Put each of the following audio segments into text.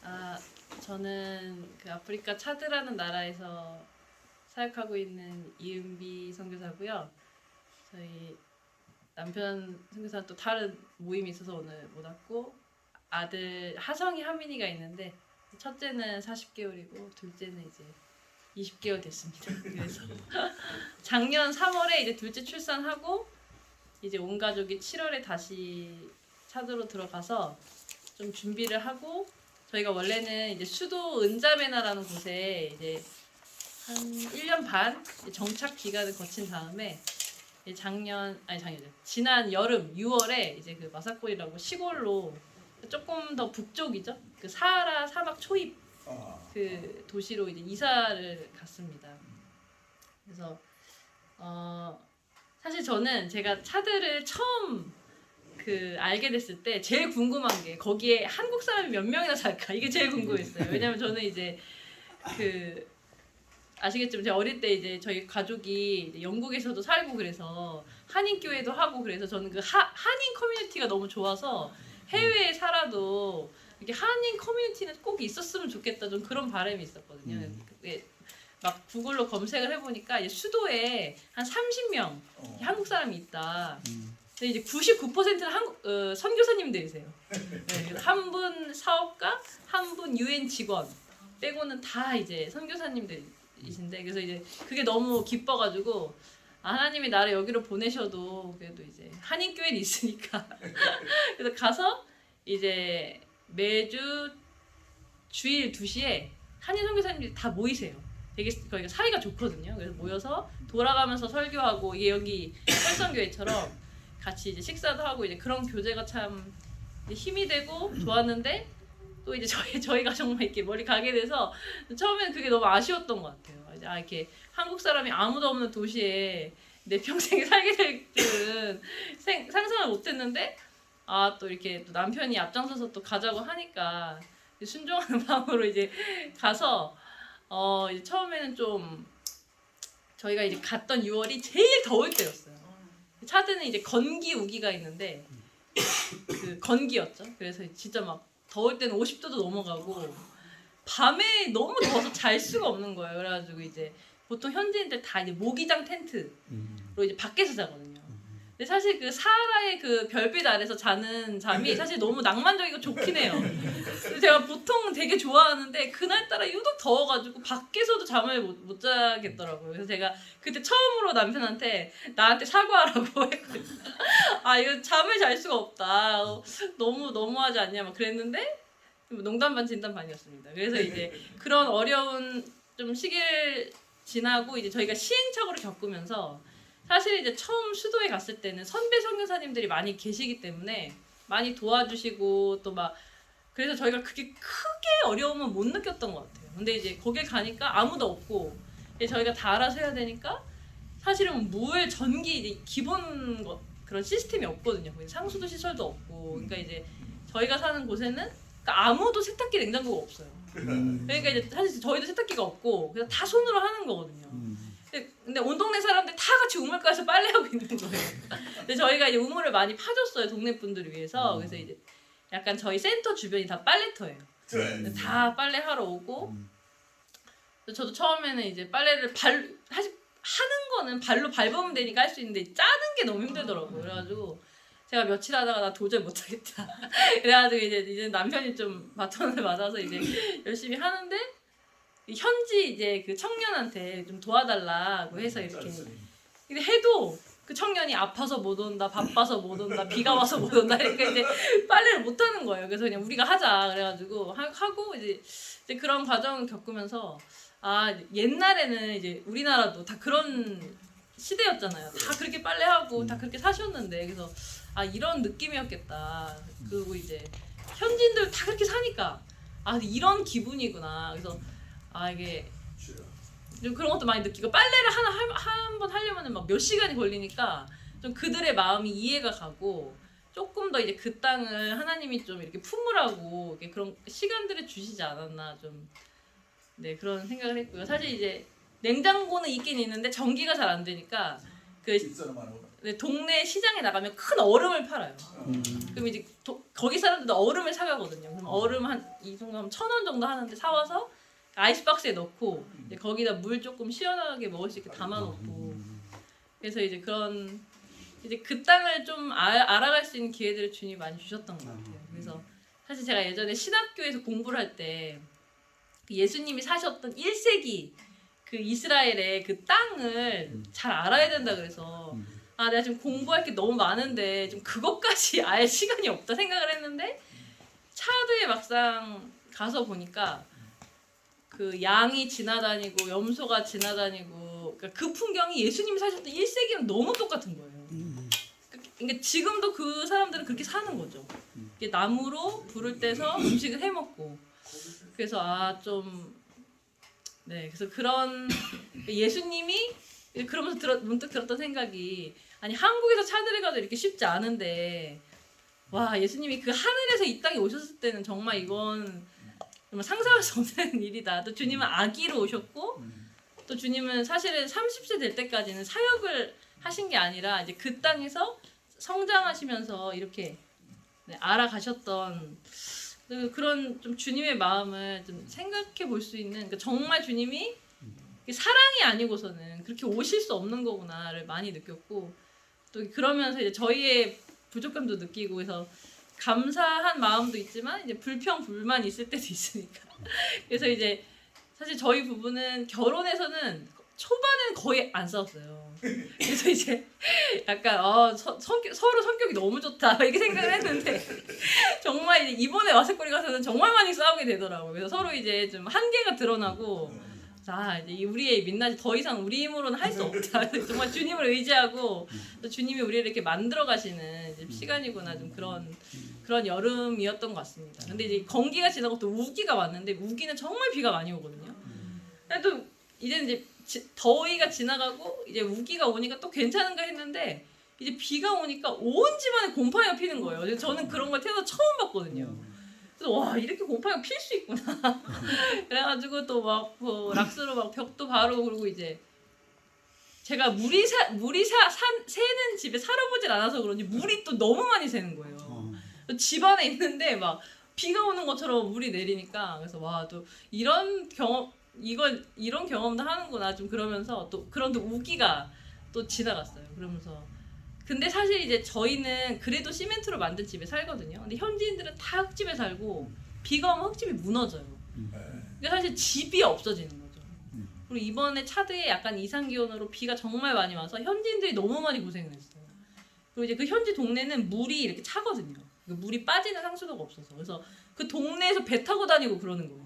아, 저는 그 아프리카 차드라는 나라에서 사역하고 있는 이은비 선교사고요. 저희 남편 선교사는 또 다른 모임이 있어서 오늘 못 왔고, 아들 하성이 하민이가 있는데 첫째는 40개월이고 둘째는 이제 20개월 됐습니다. 그래서 작년 3월에 이제 둘째 출산하고 이제 온 가족이 7월에 다시 차도로 들어가서 좀 준비를 하고, 저희가 원래는 이제 수도 은자메나라는 곳에 이제 한 1년 반 정착 기간을 거친 다음에 지난 여름 6월에 이제 그 마사골이라고 시골로 조금 더 북쪽이죠. 그 사하라 사막 초입 그 도시로 이제 이사를 갔습니다. 그래서 사실 저는 제가 차드를 처음 알게 됐을 때 제일 궁금한 게 거기에 한국 사람이 몇 명이나 살까, 이게 제일 궁금했어요. 왜냐면 저는 이제 아시겠지만 제가 어릴 때 이제 저희 가족이 이제 영국에서도 살고 그래서 한인 교회도 하고 그래서 저는 그 한인 커뮤니티가 너무 좋아서 해외에 살아도 이렇게 한인 커뮤니티는 꼭 있었으면 좋겠다, 좀 그런 바람이 있었거든요. 막 구글로 검색을 해보니까 이제 수도에 한 30명 한국 사람이 있다. 근데 이제 99%는 선교사님들이세요. 네, 한 분 사업가, 한 분 유엔 직원 빼고는 다 이제 선교사님들이신데, 그래서 이제 그게 너무 기뻐가지고 하나님이 나를 여기로 보내셔도 그래도 이제 한인 교회는 있으니까 그래서 가서 이제 매주 주일 2시에 한인 선교사님들이 다 모이세요. 되게 거기가 사이가 좋거든요. 그래서 모여서 돌아가면서 설교하고, 이게 여기 혈성교회처럼 같이 이제 식사도 하고, 이제 그런 교제가 참 힘이 되고 좋았는데, 또 이제 저희가 정말 이렇게 멀리 가게 돼서 처음에는 그게 너무 아쉬웠던 것 같아요. 이제 이렇게 한국 사람이 아무도 없는 도시에 내 평생 살게 될 줄은 상상을 못했는데, 또 이렇게 또 남편이 앞장서서 또 가자고 하니까 순종하는 마음으로 이제 가서 이제 처음에는 좀 저희가 이제 갔던 6월이 제일 더울 때였어요. 차드는 이제 건기 우기가 있는데 그 건기였죠. 그래서 진짜 막 더울 때는 50도도 넘어가고 밤에 너무 더워서 잘 수가 없는 거예요. 그래가지고 이제 보통 현지인들 다 이제 모기장 텐트로 이제 밖에서 자거든요. 근데 사실 그 사하라의 그 별빛 아래서 자는 잠이 사실 너무 낭만적이고 좋긴 해요. 제가 보통 되게 좋아하는데 그날따라 유독 더워가지고 밖에서도 잠을 못 자겠더라고요. 그래서 제가 그때 처음으로 남편한테 나한테 사과하라고 했거든요. 이거 잠을 잘 수가 없다, 너무 너무하지 않냐 막 그랬는데, 농담 반 진담 반이었습니다. 그래서 이제 그런 어려운 좀 시기를 지나고 이제 저희가 시행착오를 겪으면서, 사실 이제 처음 수도에 갔을 때는 선배 선교사님들이 많이 계시기 때문에 많이 도와주시고 또 막, 그래서 저희가 그게 크게 어려움은 못 느꼈던 것 같아요. 근데 이제 거길 가니까 아무도 없고 이제 저희가 다 알아서 해야 되니까, 사실은 물, 전기 이제 기본 그런 시스템이 없거든요. 상수도 시설도 없고, 그러니까 이제 저희가 사는 곳에는 그러니까 아무도 세탁기, 냉장고가 없어요. 그러니까 이제 사실 저희도 세탁기가 없고 그래서 다 손으로 하는 거거든요. 근데 온 동네 사람들 다 같이 우물가에서 빨래하고 있는 거예요. 근데 저희가 이제 우물을 많이 파줬어요, 동네 분들을 위해서. 그래서 이제 약간 저희 센터 주변이 다 빨래터예요. 다 빨래하러 오고, 저도 처음에는 이제 빨래를 하는 거는 발로 밟으면 되니까 할 수 있는데 짜는 게 너무 힘들더라고요. 그래가지고 제가 며칠 하다가 나 도저히 못하겠다. 그래가지고 이제 남편이 좀 바톤을 맞아서 이제 열심히 하는데, 현지 이제 그 청년한테 좀 도와달라고 해서 이렇게 근데 해도 그 청년이 아파서 못 온다, 바빠서 못 온다, 비가 와서 못 온다, 그러니까 이제 빨래를 못 하는 거예요. 그래서 그냥 우리가 하자 그래가지고 하고 이제 그런 과정을 겪으면서, 옛날에는 이제 우리나라도 다 그런 시대였잖아요. 다 그렇게 빨래하고 다 그렇게 사셨는데, 그래서 이런 느낌이었겠다. 그리고 이제 현지인들 다 그렇게 사니까 이런 기분이구나. 그래서 이게 좀 그런 것도 많이 느끼고, 빨래를 한 번 하려면 막 몇 시간이 걸리니까 좀 그들의 마음이 이해가 가고, 조금 더 이제 그 땅을 하나님이 좀 이렇게 품으라고 이렇게 그런 시간들을 주시지 않았나, 좀 그런 생각을 했고요. 사실 이제 냉장고는 있긴 있는데 전기가 잘 안 되니까 근데 동네 시장에 나가면 큰 얼음을 팔아요. 그럼 이제 거기 사람들도 얼음을 사가거든요. 그럼 얼음 한 이 정도 하면 1,000원 정도 하는데 사와서 아이스박스에 넣고 이제 거기다 물 조금 시원하게 먹을 수 있게 담아놓고 그래서 이제 그런 이제 그 땅을 좀 알아갈 수 있는 기회들을 주님이 많이 주셨던 것 같아요. 그래서 사실 제가 예전에 신학교에서 공부를 할 때 그 예수님이 사셨던 1세기 그 이스라엘의 그 땅을 잘 알아야 된다 그래서 아 내가 지금 공부할 게 너무 많은데 좀 그것까지 알 시간이 없다 생각을 했는데 차드에 막상 가서 보니까 그 양이 지나다니고 염소가 지나다니고 그러니까 그 풍경이 예수님이 사셨던 1세기랑 너무 똑같은 거예요. 그러니까 지금도 그 사람들은 그렇게 사는 거죠. 나무로 불을 떼서 음식을 해 먹고 그래서 네 그래서 그런 예수님이 그러면서 문득 들었던 생각이 아니 한국에서 차들을 가도 이렇게 쉽지 않은데 와 예수님이 그 하늘에서 이 땅에 오셨을 때는 정말 이건 정말 상상할 수 없는 일이다. 또 주님은 아기로 오셨고 또 주님은 사실은 30세 될 때까지는 사역을 하신 게 아니라 이제 그 땅에서 성장하시면서 이렇게 네, 알아가셨던 그런 좀 주님의 마음을 좀 생각해 볼 수 있는 그러니까 정말 주님이 사랑이 아니고서는 그렇게 오실 수 없는 거구나를 많이 느꼈고 또 그러면서 이제 저희의 부족감도 느끼고 해서 감사한 마음도 있지만 이제 불평 불만 있을 때도 있으니까 그래서 이제 사실 저희 부부는 결혼해서는 초반에는 거의 안 싸웠어요. 그래서 이제 약간 서로 성격이 너무 좋다 이렇게 생각을 했는데 정말 이제 이번에 와세꼬리 가서는 정말 많이 싸우게 되더라고요. 그래서 서로 이제 좀 한계가 드러나고 자 이제 우리의 민낯이 더 이상 우리 힘으로는 할 수 없다. 정말 주님을 의지하고 또 주님이 우리를 이렇게 만들어 가시는 이제 시간이구나 좀 그런 여름이었던 것 같습니다. 근데 이제 건기가 지나고 또 우기가 왔는데 우기는 정말 비가 많이 오거든요. 근데 또 이제는 이제 더위가 지나가고 이제 우기가 오니까 또 괜찮은가 했는데 이제 비가 오니까 온 집안에 곰팡이가 피는 거예요. 저는 그런 걸 태어나서 처음 봤거든요. 그래서 와 이렇게 곰팡이가 필 수 있구나. 그래가지고 또 막 락스로 막 벽도 바르고 그러고 이제 제가 물이 새는 집에 살아보질 않아서 그런지 물이 또 너무 많이 새는 거예요. 집 안에 있는데 막 비가 오는 것처럼 물이 내리니까 그래서 와 또 이런 경험도 하는구나 좀 그러면서 또 그런 또 우기가 또 지나갔어요. 그러면서 근데 사실 이제 저희는 그래도 시멘트로 만든 집에 살거든요. 근데 현지인들은 다 흙집에 살고 비가 오면 흙집이 무너져요. 그러니까 사실 집이 없어지는 거죠. 그리고 이번에 차드에 약간 이상 기온으로 비가 정말 많이 와서 현지인들이 너무 많이 고생을 했어요. 그리고 이제 그 현지 동네는 물이 이렇게 차거든요. 물이 빠지는 상수도가 없어서 그래서 그 동네에서 배 타고 다니고 그러는 거예요.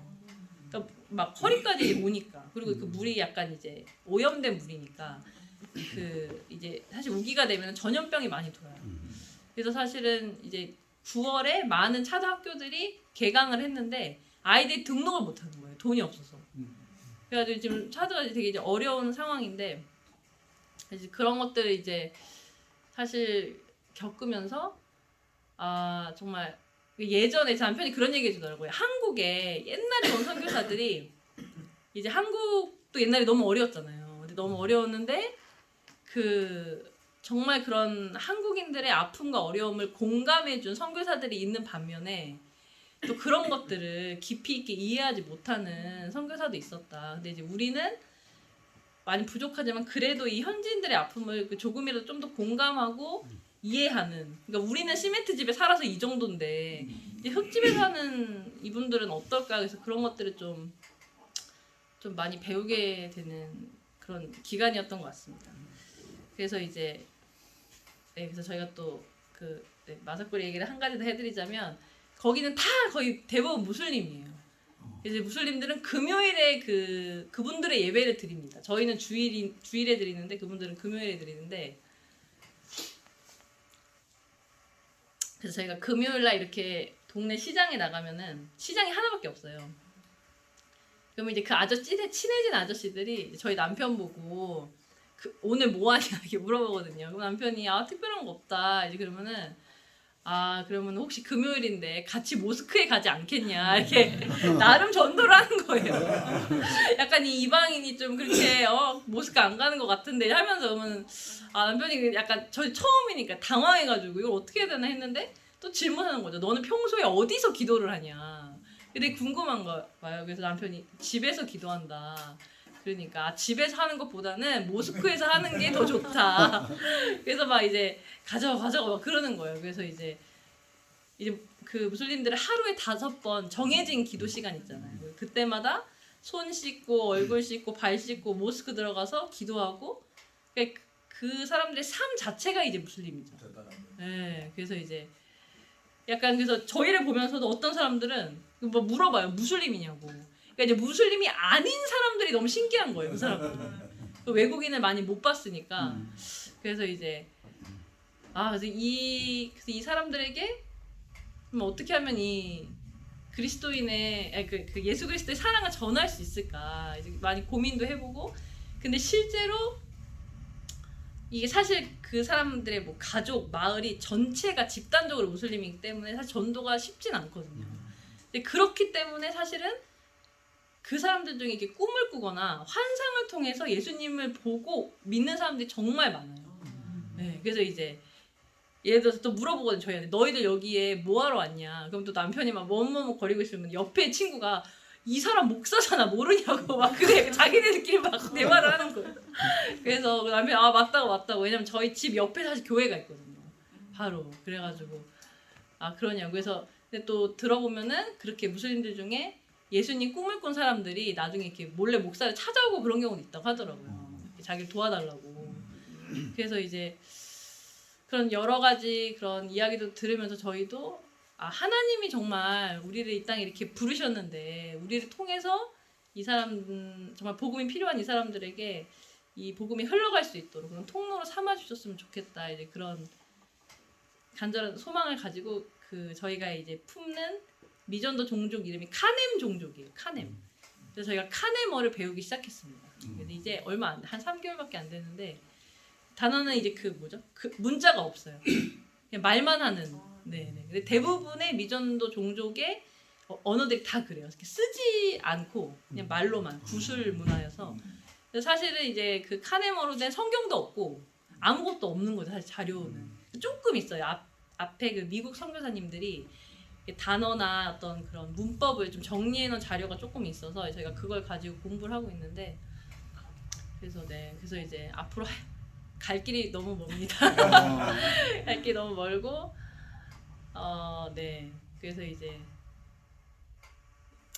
그러니까 막 허리까지 오니까 그리고 그 물이 약간 이제 오염된 물이니까 그 이제 사실 우기가 되면 전염병이 많이 돌아요. 그래서 사실은 이제 9월에 많은 차드 학교들이 개강을 했는데 아이들이 등록을 못 하는 거예요. 돈이 없어서. 그래가지고 지금 차드가 되게 이제 어려운 상황인데 이제 그런 것들을 이제 사실 겪으면서 아 정말 예전에 제 남편이 그런 얘기 해주더라고요. 한국에 옛날에 온 선교사들이 이제 한국도 옛날에 너무 어려웠잖아요. 근데 너무 어려웠는데 그 정말 그런 한국인들의 아픔과 어려움을 공감해준 선교사들이 있는 반면에 또 그런 것들을 깊이 있게 이해하지 못하는 선교사도 있었다. 근데 이제 우리는 많이 부족하지만 그래도 이 현지인들의 아픔을 조금이라도 좀 더 공감하고 이해하는. 그러니까 우리는 시멘트 집에 살아서 이 정도인데 이제 흙집에 사는 이분들은 어떨까? 그래서 그런 것들을 좀 많이 배우게 되는 그런 기간이었던 것 같습니다. 그래서 이제 그래서 저희가 또 그 마사꼬리 얘기를 한 가지 더 해드리자면 거기는 다 거의 대부분 무슬림이에요. 이제 무슬림들은 금요일에 그분들의 예배를 드립니다. 저희는 주일에 드리는데 그분들은 금요일에 드리는데 그래서 저희가 금요일날 이렇게 동네 시장에 나가면은 시장이 하나밖에 없어요. 그러면 이제 그 친해진 아저씨들이 저희 남편 보고 오늘 뭐 하냐 이렇게 물어보거든요. 그럼 남편이 특별한 거 없다. 이제 그러면은 아 그러면 혹시 금요일인데 같이 모스크에 가지 않겠냐 이렇게 나름 전도를 하는 거예요. 약간 이 이방인이 좀 그렇게 모스크 안 가는 것 같은데 하면서 그러면 아 남편이 약간 저 처음이니까 당황해가지고 이걸 어떻게 해야 되나 했는데 또 질문하는 거죠. 너는 평소에 어디서 기도를 하냐. 근데 궁금한 거 봐요. 그래서 남편이 집에서 기도한다. 그러니까 집에서 하는 것보다는 모스크에서 하는 게 더 좋다. 그래서 막 이제 가져가 막 그러는 거예요. 그래서 이제 그 무슬림들은 하루에 5번 정해진 기도 시간 있잖아요. 그때마다 손 씻고 얼굴 씻고 발 씻고 모스크 들어가서 기도하고 그러니까 그 사람들의 삶 자체가 이제 무슬림이죠. 네, 그래서 이제 약간 그래서 저희를 보면서도 어떤 사람들은 뭐 물어봐요. 무슬림이냐고. 그러니까 이제 무슬림이 아닌 사람들이 너무 신기한 거예요. 그 사람들은. 외국인을 많이 못 봤으니까. 그래서 이제 그래서 이 사람들에게 어떻게 하면 이 그리스도인의 그 예수 그리스도의 사랑을 전할 수 있을까 이제 많이 고민도 해보고 근데 실제로 이게 사실 그 사람들의 뭐 가족 마을이 전체가 집단적으로 무슬림이기 때문에 사실 전도가 쉽진 않거든요. 근데 그렇기 때문에 사실은 그 사람들 중에 이렇게 꿈을 꾸거나 환상을 통해서 예수님을 보고 믿는 사람들이 정말 많아요. 네, 그래서 이제 예를 들어서 또 물어보거든요. 저희한테 너희들 여기에 뭐하러 왔냐. 그럼 또 남편이 막 뭐뭐뭐 거리고 있으면 옆에 친구가 이 사람 목사잖아 모르냐고 막 그래 자기네들끼리 막 대화를 하는 거예요. 그래서 그 남편이 맞다고 왜냐면 저희 집 옆에 사실 교회가 있거든요. 바로 그래가지고 그러냐고. 그래서 근데 또 들어보면은 그렇게 무슬림들 중에 예수님 꿈을 꾼 사람들이 나중에 이렇게 몰래 목사를 찾아오고 그런 경우도 있다고 하더라고요. 자기를 도와달라고. 그래서 이제 그런 여러 가지 그런 이야기도 들으면서 저희도 하나님이 정말 우리를 이 땅에 이렇게 부르셨는데 우리를 통해서 이 사람 정말 복음이 필요한 이 사람들에게 이 복음이 흘러갈 수 있도록 그런 통로로 삼아 주셨으면 좋겠다. 이제 그런 간절한 소망을 가지고 그 저희가 이제 품는 미전도 종족 이름이 카넴 종족이에요. 카넴. 그래서 저희가 카넴어를 배우기 시작했습니다. 근데 이제 얼마 안 돼, 한 3개월밖에 안 됐는데 단어는 이제 그 뭐죠? 그 문자가 없어요. 그냥 말만 하는. 네. 근데 대부분의 미전도 종족의 언어들이 다 그래요. 이렇게 쓰지 않고 그냥 말로만 구술 문화여서. 그래서 사실은 이제 그 카네머로 된 성경도 없고 아무것도 없는 거죠. 사실 자료는 조금 있어요. 앞에 그 미국 선교사님들이 단어나 어떤 그런 문법을 좀 정리해놓은 자료가 조금 있어서 저희가 그걸 가지고 공부를 하고 있는데 그래서 이제 앞으로 갈 길이 너무 멉니다. 갈 길이 너무 멀고 네. 그래서 이제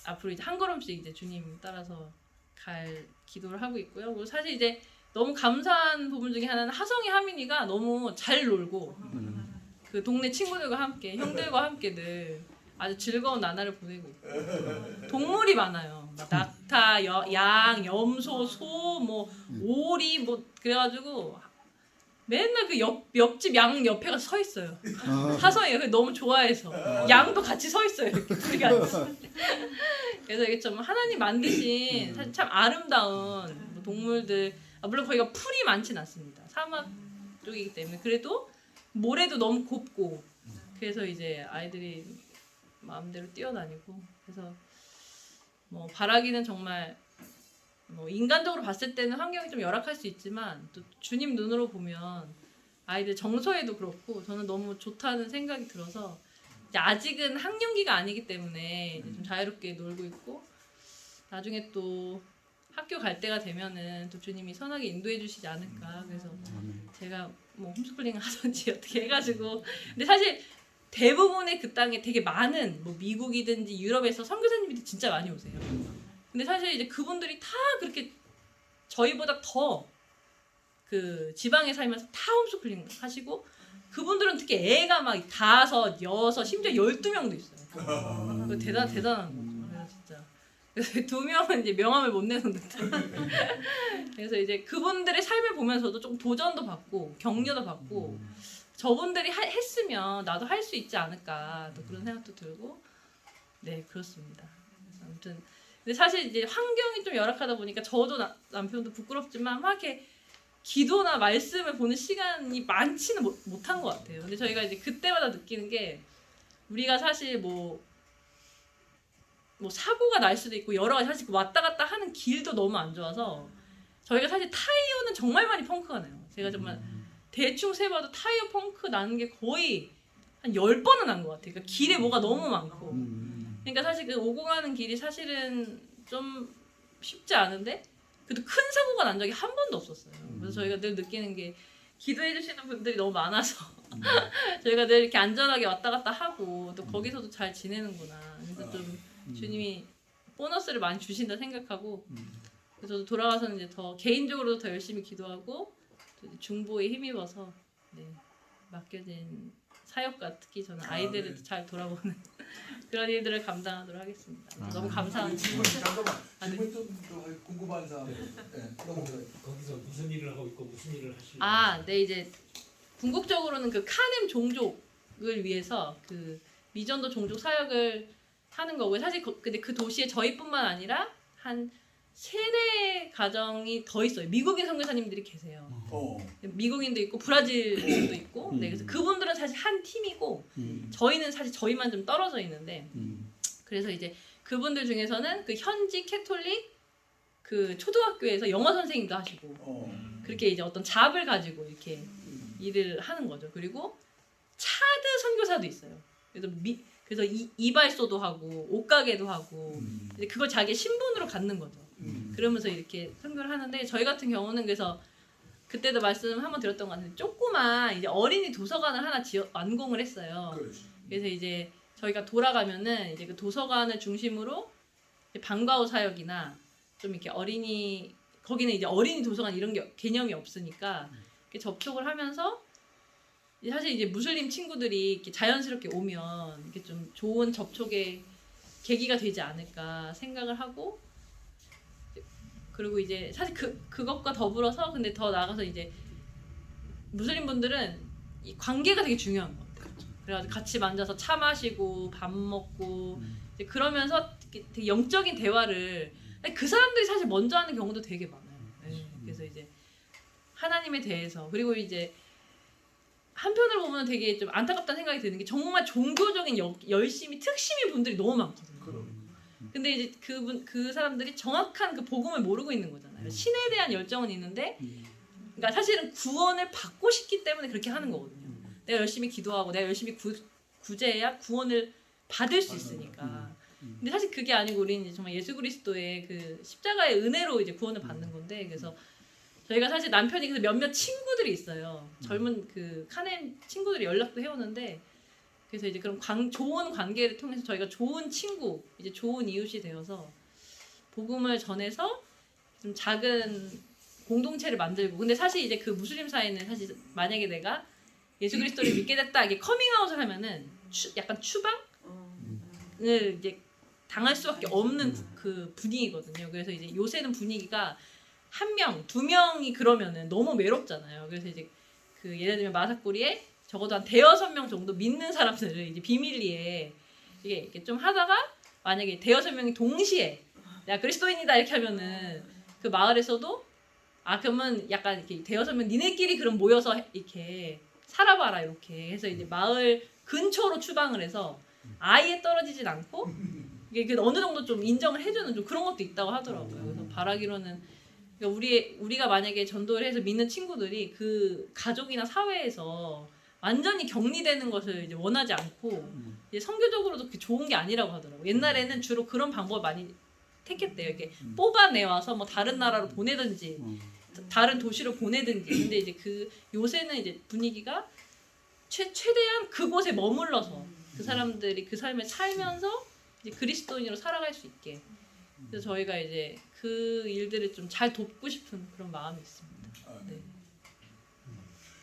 앞으로 이제 한 걸음씩 이제 주님 따라서 갈 기도를 하고 있고요. 그리고 사실 이제 너무 감사한 부분 중에 하나는 하성이 하민이가 너무 잘 놀고 그 동네 친구들과 함께 형들과 함께 늘 아주 즐거운 나날을 보내고 있고 동물이 많아요. 낙타, 양, 염소, 소, 뭐 오리 뭐 그래가지고 맨날 그 옆집 양 옆에 가서 서 있어요. 하성이가 너무 좋아해서 양도 같이 서 있어요. 이렇게 둘이 앉아서. 그래서 이게 좀 하나님 만드신 사실 참 아름다운 동물들. 물론 거기가 풀이 많진 않습니다. 사막 쪽이기 때문에 그래도 모래도 너무 곱고 그래서 이제 아이들이 마음대로 뛰어다니고 그래서 뭐 바라기는 정말 뭐 인간적으로 봤을 때는 환경이 좀 열악할 수 있지만 또 주님 눈으로 보면 아이들 정서에도 그렇고 저는 너무 좋다는 생각이 들어서 이제 아직은 학령기가 아니기 때문에 이제 좀 자유롭게 놀고 있고 나중에 또 학교 갈 때가 되면은 또 주님이 선하게 인도해 주시지 않을까. 그래서 제가 뭐 홈스쿨링을 하든지 어떻게 해가지고 근데 사실 대부분의 그 땅에 되게 많은 뭐 미국이든지 유럽에서 선교사님들이 진짜 많이 오세요. 근데 사실 이제 그분들이 다 그렇게 저희보다 더 그 지방에 살면서 다 홈스쿨링 하시고 그분들은 특히 애가 막 5, 6, 심지어 12명도 있어요. 그 대단한 거죠. 그래서 진짜 그래서 2명은 이제 명함을 못 내는 듯한. 그래서 이제 그분들의 삶을 보면서도 좀 도전도 받고 격려도 받고 저분들이 했으면 나도 할 수 있지 않을까 또 그런 생각도 들고 네 그렇습니다. 아무튼 근데 사실 이제 환경이 좀 열악하다 보니까 저도 남편도 부끄럽지만 막 이렇게 기도나 말씀을 보는 시간이 많지는 못한 것 같아요. 근데 저희가 이제 그때마다 느끼는 게 우리가 사실 뭐 사고가 날 수도 있고 여러 가지 사실 왔다 갔다 하는 길도 너무 안 좋아서 저희가 사실 타이어는 정말 많이 펑크가 나요. 제가 정말 대충 세봐도 타이어 펑크 나는 게 거의 한 10번은 난 것 같아요. 그러니까 길에 뭐가 너무 많고. 그러니까 사실 그 오고 가는 길이 사실은 좀 쉽지 않은데 그래도 큰 사고가 난 적이 한 번도 없었어요. 그래서 저희가 늘 느끼는 게 기도해 주시는 분들이 너무 많아서 저희가 늘 이렇게 안전하게 왔다 갔다 하고 또 거기서도 잘 지내는구나. 그래서 좀 주님이 보너스를 많이 주신다 생각하고 그래서 저도 돌아가서는 이제 더 개인적으로도 더 열심히 기도하고 또 중보에 힘입어서 네, 맡겨진 사역과 특히 저는 아이들을 잘 돌아보는 그런 일들을 감당하도록 하겠습니다. 너무 감사합니다. 잠깐만 네. 질문 좀 궁금한 사항. 네, 넘어가요. 거기서 무슨 일을 하고 있고 무슨 일을 하시려고? 네 이제 궁극적으로는 그 카넴 종족을 위해서 그 미전도 종족 사역을 하는 거고요. 사실 근데 그 도시에 저희뿐만 아니라 한 3-4 가정이 더 있어요. 미국인 선교사님들이 계세요. 미국인도 있고 브라질도 있고. 네, 그래서 그분들은 사실 한 팀이고 저희는 사실 저희만 좀 떨어져 있는데 그래서 이제 그분들 중에서는 그 현지 캐톨릭 그 초등학교에서 영어 선생님도 하시고 그렇게 이제 어떤 잡을 가지고 이렇게 일을 하는 거죠. 그리고 차드 선교사도 있어요. 그래서 이발소도 하고 옷가게도 하고 이제 그걸 자기 신분으로 갖는 거죠. 그러면서 이렇게 선교를 하는데 저희 같은 경우는 그래서 그때도 말씀 한번 드렸던 것 같은데 조그만 이제 어린이 도서관을 하나 완공을 했어요. 그래서 이제 저희가 돌아가면은 이제 그 도서관을 중심으로 이제 방과 후 사역이나 좀 이렇게 거기는 이제 어린이 도서관 이런 게 개념이 없으니까 이렇게 접촉을 하면서 사실 이제 무슬림 친구들이 이렇게 자연스럽게 오면 이렇게 좀 좋은 접촉의 계기가 되지 않을까 생각을 하고 그리고 이제 사실 그것과 더불어서 근데 더 나아가서 이제 무슬림 분들은 이 관계가 되게 중요한 것 같아요. 그래가지고 같이 만나서 차 마시고 밥 먹고 이제 그러면서 되게 영적인 대화를 그 사람들이 사실 먼저 하는 경우도 되게 많아요. 네. 그래서 이제 하나님에 대해서 그리고 이제 한편으로 보면 되게 좀 안타깝다는 생각이 드는 게 정말 종교적인 열심히 특심인 분들이 너무 많거든요. 근데 이제 그 사람들이 정확한 그 복음을 모르고 있는 거잖아요. 신에 대한 열정은 있는데, 그러니까 사실은 구원을 받고 싶기 때문에 그렇게 하는 거거든요. 내가 열심히 기도하고 내가 열심히 구제해야 구원을 받을 수 있으니까. 근데 사실 그게 아니고 우리는 이제 정말 예수 그리스도의 그 십자가의 은혜로 이제 구원을 받는 건데, 그래서 저희가 사실 남편이 그래서 몇몇 친구들이 있어요. 젊은 그 카넴 친구들이 연락도 해오는데. 그래서 이제 그런 좋은 관계를 통해서 저희가 좋은 친구, 이제 좋은 이웃이 되어서 복음을 전해서 좀 작은 공동체를 만들고 근데 사실 이제 그 무슬림 사회는 사실 만약에 내가 예수 그리스도를 믿게 됐다 이게 커밍아웃을 하면은 약간 추방을 이제 당할 수밖에 없는 그 분위기거든요. 그래서 이제 요새는 분위기가 1명, 2명이 그러면은 너무 외롭잖아요. 그래서 이제 그 예를 들면 마사꼬리에 적어도 한 5-6명 정도 믿는 사람들을 이제 비밀리에 이게 좀 하다가 만약에 5-6명이 동시에 야 그리스도인이다 이렇게 하면은 그 마을에서도 그러면 약간 이렇게 5-6명 니네끼리 그럼 모여서 이렇게 살아봐라 이렇게 해서 이제 마을 근처로 추방을 해서 아예 떨어지진 않고 이게 어느 정도 좀 인정을 해주는 좀 그런 것도 있다고 하더라고요. 그래서 바라기로는 그러니까 우리가 만약에 전도를 해서 믿는 친구들이 그 가족이나 사회에서 완전히 격리되는 것을 이제 원하지 않고 이제 선교적으로도 그게 좋은 게 아니라고 하더라고요. 옛날에는 주로 그런 방법을 많이 택했대요. 이렇게 뽑아내와서 뭐 다른 나라로 보내든지 다른 도시로 보내든지. 근데 이제 요새는 이제 분위기가 최대한 그곳에 머물러서 그 사람들이 그 삶을 살면서 이제 그리스도인으로 살아갈 수 있게. 그래서 저희가 이제 그 일들을 좀 잘 돕고 싶은 그런 마음이 있습니다. 네.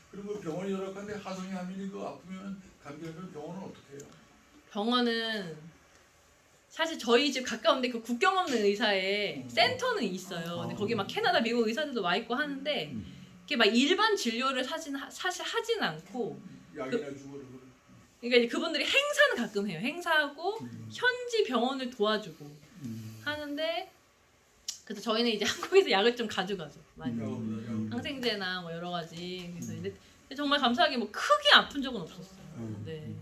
그리고 병원이 열악한데 하성이 하민이 그 아프면 감기하면 병원은 어떻게 해요? 병원은 사실 저희 집 가까운데 그 국경 없는 의사의 센터는 있어요. 근데 거기 막 캐나다, 미국 의사들도 와 있고 하는데 이게 막 일반 진료를 사실 하진 않고 약이나 주고 그러니까 이제 그분들이 행사는 가끔 해요. 행사하고 현지 병원을 도와주고 하는데 그래서 저희는 이제 한국에서 약을 좀 가져가죠. 많이. 항생제나 뭐 여러 가지 그래서 이제 정말 감사하게 뭐 크게 아픈 적은 없었어요. 네.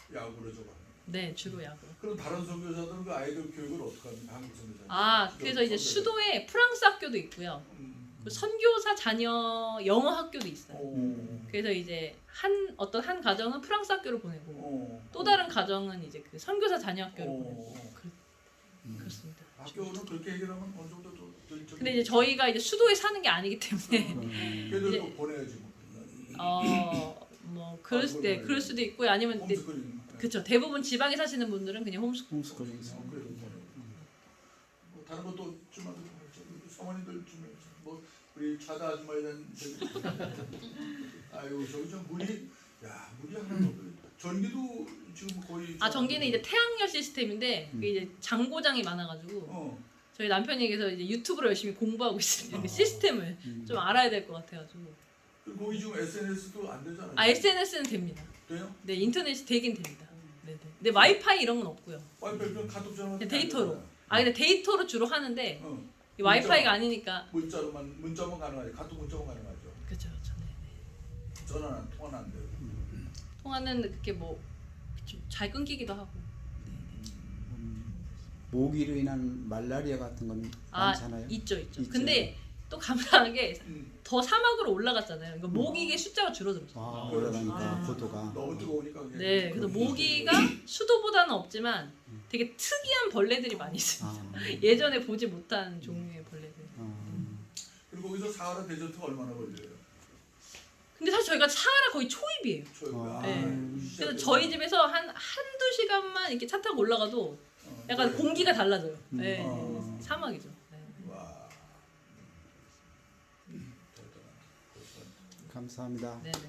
그래서 야구를 줘봐. 네 주로 야구. 그럼 다른 선교사들은 그 아이들 교육을 어떻게 합니까? 한국 선교사. 아 그래서 이제 수도에 프랑스 학교도 있고요. 그 선교사 자녀 영어 학교도 있어요. 그래서 이제 어떤 한 가정은 프랑스 학교를 보내고 또 다른 가정은 이제 그 선교사 자녀 학교를 보내고 그렇습니다. 학교는 그렇게 해결하면 어느 정도 또. 근데 이제 저희가 이제 수도에 사는 게 아니기 때문에 걔들 이제- 또 보내야지 뭐. 뭐 그럴 수도 있고요. 아니면 홈스쿨링. 그렇죠. 대부분 지방에 사시는 분들은 그냥 홈스쿨링. 그래도 뭐 다른 것도 좀 하고 성원이들 좀 뭐 우리 차다 아줌마에 대한 아이고 저기 좀 물이 하나도 없고 전기도 지금 거의 전기는 이제 태양열 시스템인데 그게 이제 장고장이 많아가지고 저희 남편이 그래서 이제 유튜브로 열심히 공부하고 있습니다. 그 시스템을 좀 알아야 될 것 같아가지고. 그리고 거기 지금 SNS도 안 되잖아요. SNS는 됩니다. 돼요? 네 인터넷이 되긴 됩니다. 네네. 근데 와이파이 이런 건 없고요. 와이파이는 카톡 전화 데이터로. 근데 데이터로 주로 하는데 이 와이파이가 아니니까. 문자만 가능하죠. 카톡 문자만 가능하죠. 그렇죠. 네네. 전화는 통화는 안 돼요. 통화는 그렇게 뭐 좀 잘 끊기기도 하고. 모기로 인한 말라리아 같은 건 많잖아요. 있죠. 있죠. 근데 또 감사하게 음. 더 사막으로 올라갔잖아요. 그러니까 모기의 숫자가 줄어들었어요. 올라가니까 고도가. 너무 뜨거우니까 그게 네, 그래서 모기가 수도보다는 없지만 되게 특이한 벌레들이 많이 있어요. 예전에 보지 못한 종류의 벌레들. 그리고 거기서 사하라 데저트가 얼마나 걸려요? 근데 사실 저희가 사하라 거의 초입이에요. 그래서 저희 집에서 한두 시간만 이렇게 차 타고 올라가도 약간 공기가 달라져요. 네, 사막이죠. 네. 와. 감사합니다. 네네.